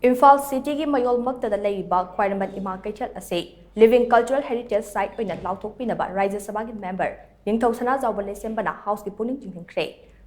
Imphal City ki mayol magtada leiba Khwairamband Ima Keithel Asi Living Cultural Heritage Site Oina Laothokpinaba RAJYA SABHA ki member NINGTHOU SANAJAOBA LEISHEMBA na house ki Pukning Chingshinkhre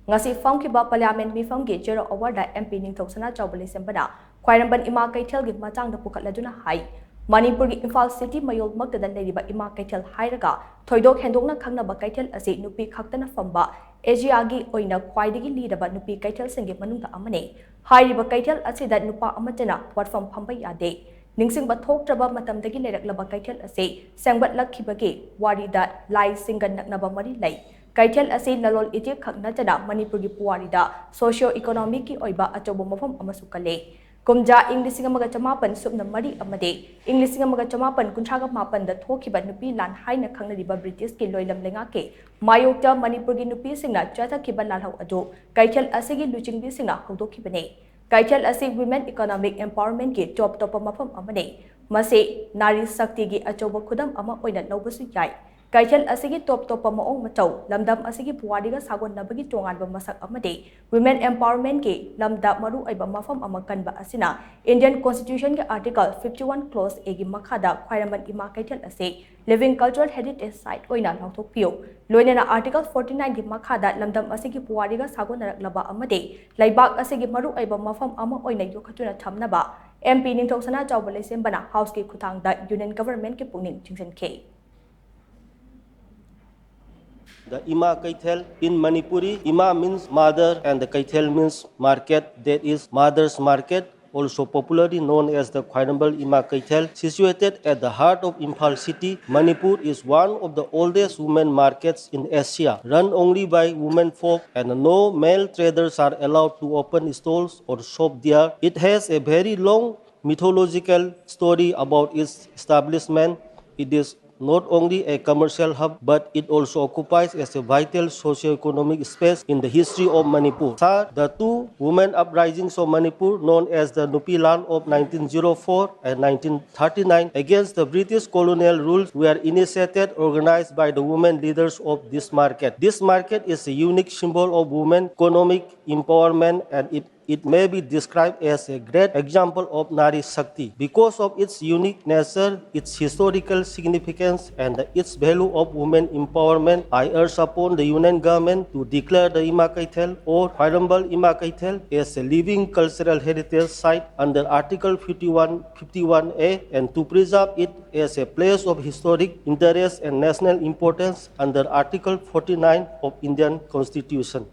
ngasi famkiba parliament mifam ki Jero Award MP NINGTHOU SANAJAOBA LEISHEMBA na Khwairamband Ima Keithel ki matang da pukatladuna hai Manipuri Imphal City mayol magtada leiba Ima Keithel hairaga thoidok hendokna khangnaba Keithel asi nupi khaktana famba RAJYA gi oina khwaidagi lidaba nupi Keithel singi manungda amane hairiba Keithel asida nupa amatana platform phamba yade ningsingba thoktraba matamdagi leraklaba Keithel asi sangbat lakhibagi warida lai singan naknaba mari lai Keithel asi lalol iti khaknatana Manipuri puwarida socio economic ki oiba achobo mafam amasukale Kumja English Chamapan Subna Mari Amade, English Chamapan Kunchaga Mapan, the Tokiba Nupi Lan Haina Kanadiba British Ki Loilam Lengake, Mayokta Manipuri Nupi Singa, Jata Kibanala Ado, Keithel Asigi Luching Bisinga, Hodokibane, Keithel Asig Women Economic Empowerment Ki, Top Mafam Amane, Mase, Nari Sakti Gi Achoba Kudam Ama Oina Nobusu Yai. Keithel asigi top maong matau lamdam asigi puwadiga sagon nabagi tongan ba masak amade women empowerment ke lamda maru aiba mafam amakan ba asina Indian Constitution ke article 51 clause A gi makhada Khwairamband Ima Keithel ase living cultural heritage site oina laothokpio loinena article 49 gi makhada lamdam asigi puwadiga sagon naraklaba amade laibak asigi maru aiba mafam ama oina yokhatuna thamnaba MP NINGTHOU SANAJAOBA LEISHEMBA na house ke khutangda union government ke Pukning Chingshinkhre The Ima Keithel in Manipuri, Ima means mother and the Keithel means market, that is mother's market, also popularly known as the Khwairamband Ima Keithel. Situated at the heart of Imphal City, Manipur is one of the oldest women markets in Asia, run only by women folk and no male traders are allowed to open stalls or shop there. It has a very long mythological story about its establishment. It is not only a commercial hub, but it also occupies as a vital socio-economic space in the history of Manipur. The two women uprisings of Manipur, known as the Nupilan of 1904 and 1939, against the British colonial rules, were initiated, organized by the women leaders of this market. This market is a unique symbol of women economic empowerment, and it may be described as a great example of Nari Shakti. Because of its unique nature, its historical significance, and its value of women empowerment, I urge upon the Union government to declare the Ima Keithel or Khwairamband Ima Keithel as a living cultural heritage site under Article 51A and to preserve it as a place of historic interest and national importance under Article 49 of Indian Constitution.